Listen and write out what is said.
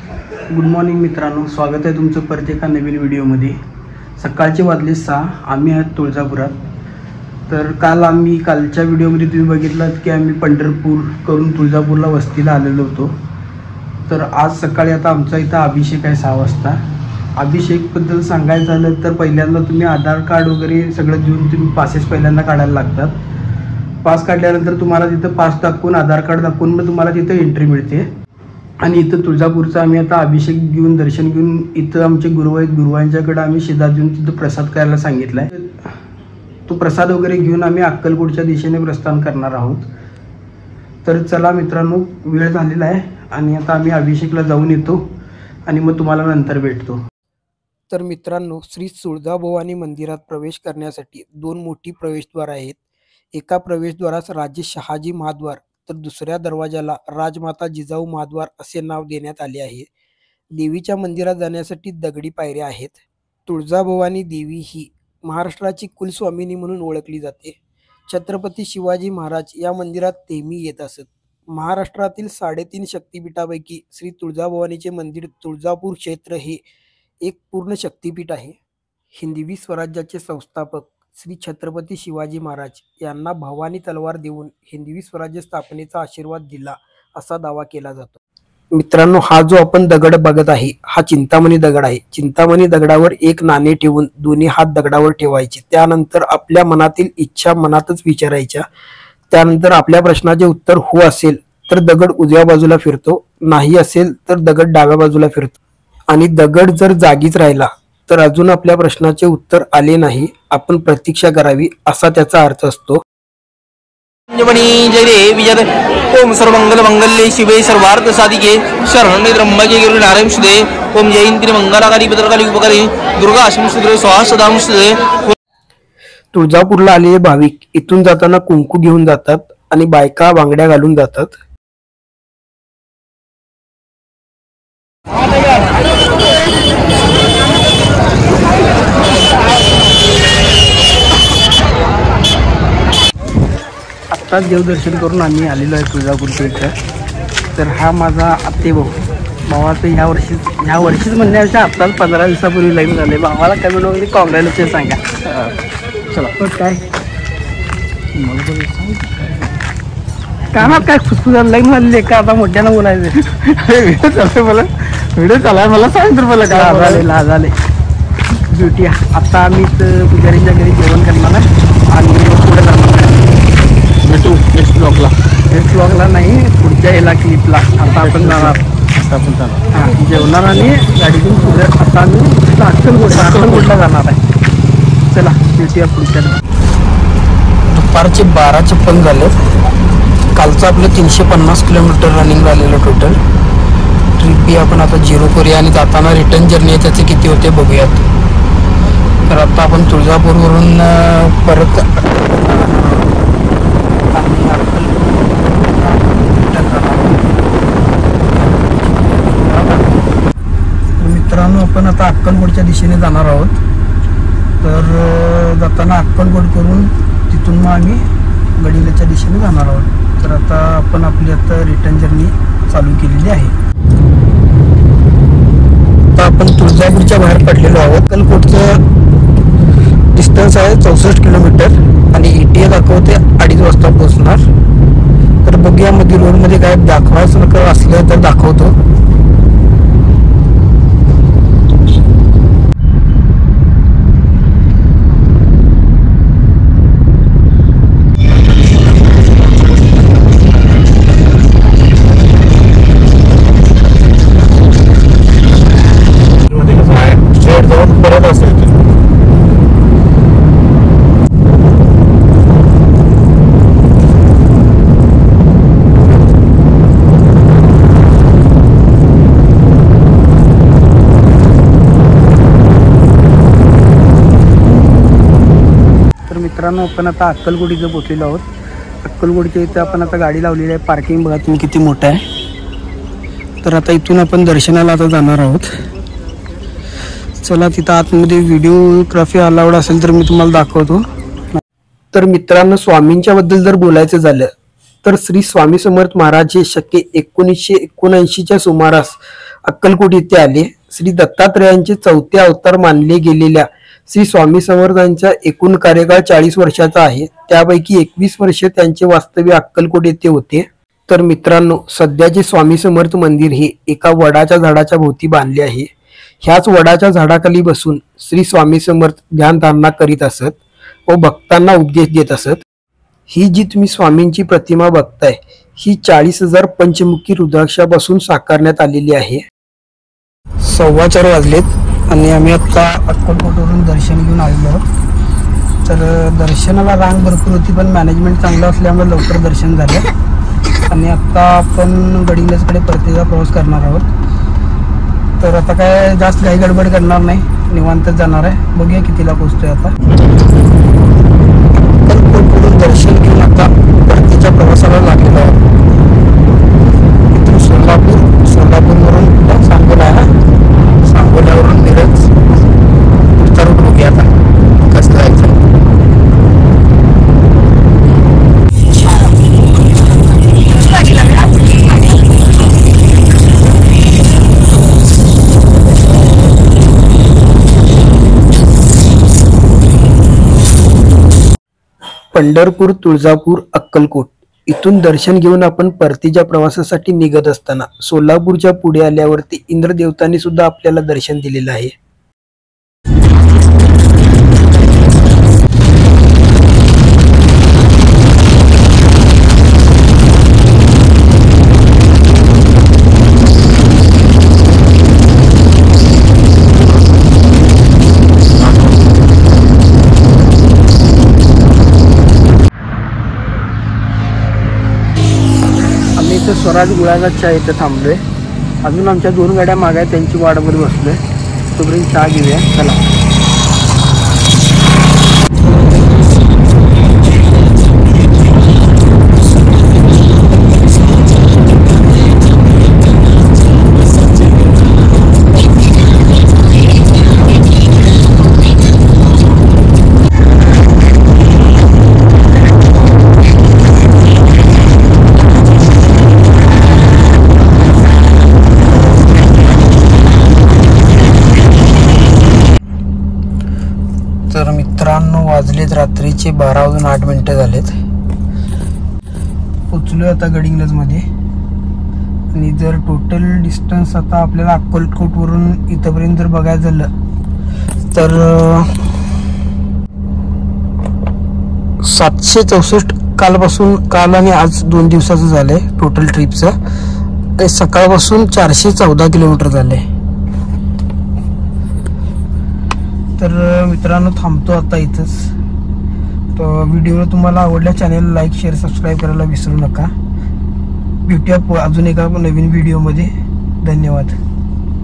Good morning मित्रांनो, स्वागत आहे तुमचं परत एका नवीन व्हिडिओमध्ये। सकाळचे वाजले 6, आम्ही आहोत तुळजापुरात। तर कालच्या व्हिडिओमध्ये तुम्ही बघितलात की आम्ही पंढरपूर करून तुळजापूरला वस्तीला आलेलो होतो। तर आज सकाळी आता आमचा इथं अभिषेक आहे 6 वाजता। अभिषेकबद्दल सांगायचं झालं तर पहिल्यांदा तुम्ही आधार कार्ड वगैरे सगळं देऊन तुम्ही पासेस पहिल्यांदा काढायला लागतात। पास काढल्यानंतर तुम्हाला तिथं पास दाखवून आधार कार्ड दाखवून मग तुम्हाला तिथं एंट्री मिळते। आणि इथं तुळजापूरचा आम्ही आता अभिषेक घेऊन दर्शन घेऊन इथं आमचे गुरु आहेत, गुरुवांच्याकडे आम्ही शिदा देऊन तिथं प्रसाद करायला सांगितला आहे। तो प्रसाद वगैरे घेऊन आम्ही अक्कलकोटच्या दिशेने प्रस्थान करणार आहोत। तर चला मित्रांनो, वेळ झालेला आहे आणि आता आम्ही अभिषेकला जाऊन येतो आणि मग तुम्हाला नंतर भेटतो। तर मित्रांनो, श्री तुळजाभवानी मंदिरात प्रवेश करण्यासाठी 2 मोठी प्रवेशद्वार आहेत। एका प्रवेशद्वारास राजे शहाजी महाद्वार तर दुसऱ्या दरवाजाला राजमाता जिजाऊ महाद्वार असे नाव देण्यात आले आहे। देवीच्या मंदिरात जाण्यासाठी दगडी पायऱ्या आहेत। तुळजाभवानी देवी ही महाराष्ट्राची कुलस्वामिनी म्हणून ओळखली जाते। छत्रपती शिवाजी महाराज या मंदिरात नेहमी येत असत। महाराष्ट्रातील 3.5 शक्तिपीठापैकी श्री तुळजाभवानीचे मंदिर तुळजापूर क्षेत्र हे एक पूर्ण शक्तिपीठ आहे। हिंदवी स्वराज्याचे संस्थापक श्री छत्रपती शिवाजी महाराज यांना भवानी तलवार देऊन हिंदवी स्वराज्य स्थापनेचा आशीर्वाद दिला असा दावा केला जातो। मित्रांनो, हा जो आपण दगड बघत आहे हा चिंतामणी दगड आहे। चिंतामणी दगडावर एक नाणे ठेवून दोन्ही हात दगडावर ठेवायचे। त्यानंतर आपल्या मनातील इच्छा मनातच विचारायच्या। त्यानंतर आपल्या प्रश्नाचे उत्तर हो असेल तर दगड उजव्या बाजूला फिरतो, नाही असेल तर दगड डाव्या बाजूला फिरतो। आणि दगड जर जागीच राहिला तर अजून आपल्या प्रश्नाचे उत्तर आले नाही, आपण प्रतीक्षा करावी असा त्याचा अर्थ असतो। जय देवी जय ओम सर्वमंगल मंगल्ये शिवे सर्वार्थ साधिके शरण्ये त्र्यंबके गौरी नारायणीते ओम जयंती मंगलाकारी भद्रकाली उपकारी दुर्गा अष्टमी स्वाहा सदा नमस्ते। तुळजापूरला आलेले भाविक इथून जाताना कुंकू घेऊन जातात आणि बायका बांगड्या घालून जातात। आत्ताच देवदर्शन करून आम्ही आलेलो आहे तुळजापूरच्या इथं। तर हा माझा आत्तेभाऊ, भावाचं ह्या वर्षीच म्हणण्यापेक्षा आत्ताच 15 दिवसापूर्वी लग्न झाले। भावाला कमेंट वगैरे कॉंग्रॅच्युलेशन सांगा। चला पण काय कानात काय खुसखुसात लग्न झालेले का आता मोठ्यानं बोलायचं? व्हिडिओ चालू मला सांग तर मला काय झाले ड्युटी। आता आम्ही पुजारींच्या घरी जेवण करणार आहे आणि पुढे जाणार भेटू नेक्स्ट ब्लॉगला नाही, पुढच्या याला क्लिपला। आता आपण जाणार, हां जेवणार आणि गाडीतून पुढे आता आम्ही अक्कलकोटला जाणार आहे। चला भेटूया पुढच्या। दुपारचे 12:56 झाले। कालचं आपलं 350 किलोमीटर रनिंग झालेलं टोटल। ट्रिप बी आपण आता 0 करूया आणि जाताना रिटर्न जर्नी आहे त्याचे किती होते बघूयात। तर आता आपण तुळजापूरवरून परत मित्रांनो, आपण आता अक्कलकोटच्या दिशेने जाणार आहोत। तर जाताना अक्कलकोट करून तिथून मग आम्ही गडिंग्लजच्या दिशेने जाणार आहोत। तर आता आपण आपली आता रिटर्न जर्नी चालू केलेली आहे। आता आपण तुळजापूरच्या बाहेर पडलेलो आहोत। अक्कलकोटचं डिस्टन्स आहे 64 किलोमीटर आणि ETA दाखवते 2:30 वाजता पोहोचणार। तर बघूया मध्ये रोडमध्ये काय दाखवायचं असलं तर दाखवतो। मित्रांनो, आपण आता अक्कलकोट इथं पोहोचलेलो आहोत। अक्कलकोटच्या इथं आपण आता गाडी लावलेली आहे। पार्किंग बघा तुम्ही किती मोठं आहे। तर आता इथून आपण दर्शनाला आता जाणार आहोत। चला, तिथं आतमध्ये व्हिडिओग्राफी अलाउड असेल तर मी तुम्हाला दाखवतो। तर मित्रांनो, स्वामींच्या बद्दल जर बोलायचं झालं तर श्री स्वामी समर्थ महाराज हे शके 1979च्या सुमारास अक्कलकोट येथे आले. श्री दत्तात्रयांचे 4थे अवतार मानले गेलेल्या श्री स्वामी समर्थांचा एकूण कार्यकाळ 40 वर्षाचा आहे. त्यापैकी 21 वर्ष त्यांचे वास्तव्य अक्कलकोट येथे होते. तर मित्रांनो, सध्याचे स्वामी समर्थ मंदिर हे एका वडाच्या झाडाच्या भोवती बांधले आहे. ह्याच वडाच्या झाडाखाली बसून श्री स्वामी समर्थ ध्यानधारणा करीत असत व भक्तांना उपदेश देत असत. ही जी तुम्ही स्वामींची प्रतिमा बघताय ही 40,000 पंचमुखी रुद्राक्षापासून साकारण्यात आलेली आहे. 4:15 वाजलेत आणि आम्ही आता अक्कलकोटवरून दर्शन घेऊन आलेलो आहोत. तर दर्शनाला रांग भरपूर होती, पण मॅनेजमेंट चांगलं असल्यामुळे लवकर दर्शन झालं. आणि आता आपण गडिंग्लजकडे परतीचा प्रवास करणार आहोत. तर आता काय जास्त काही गडबड करणार नाही, निवांतच जाणार आहे. बघूया कितीला पोहोचतोय. आता अक्कलकोटवरून दर्शन घेऊन आता परतीच्या प्रवासाला लागलेलो आहोत. इथून सोलापूरवरून सांगोला आहे ना, सांगोल्यावरून मिरज पुढचा रूट बघूया आता कसं जायचं. पंढरपूर, तुळजापूर, अक्कलकोट इथून दर्शन घेऊन आपण परतीच्या प्रवासासाठी निघत असताना सोलापूरच्या पुढे आल्यावरती इंद्रदेवतांनी सुद्धा आपल्याला दर्शन दिलेलं आहे. स्वराज गुळाचा चहा इथं थांबलोय. अजून आमच्या 2 गाड्या मागे आहेत, त्यांची वाट बघत बसलोय. तोपर्यंत चहा घेऊया. चला. तर मित्रांनो, वाजलेत रात्रीचे 12:08 झालेत. पोचलोय आता गडिंग्लजमध्ये. आणि जर टोटल डिस्टन्स आता आपल्याला अक्कलकोटवरून इथपर्यंत जर बघायचं झालं तर 764 काल आणि आज 2 दिवसाचं झालंय टोटल ट्रिपचं. सकाळपासून 414 किलोमीटर झालंय. तर मित्रांनो, थांबतो आता इथंच. तर व्हिडिओ तुम्हाला आवडल्या चॅनल लाईक, शेअर, सबस्क्राईब करायला विसरू नका. भेटूया अजून एका नवीन व्हिडिओमध्ये. धन्यवाद.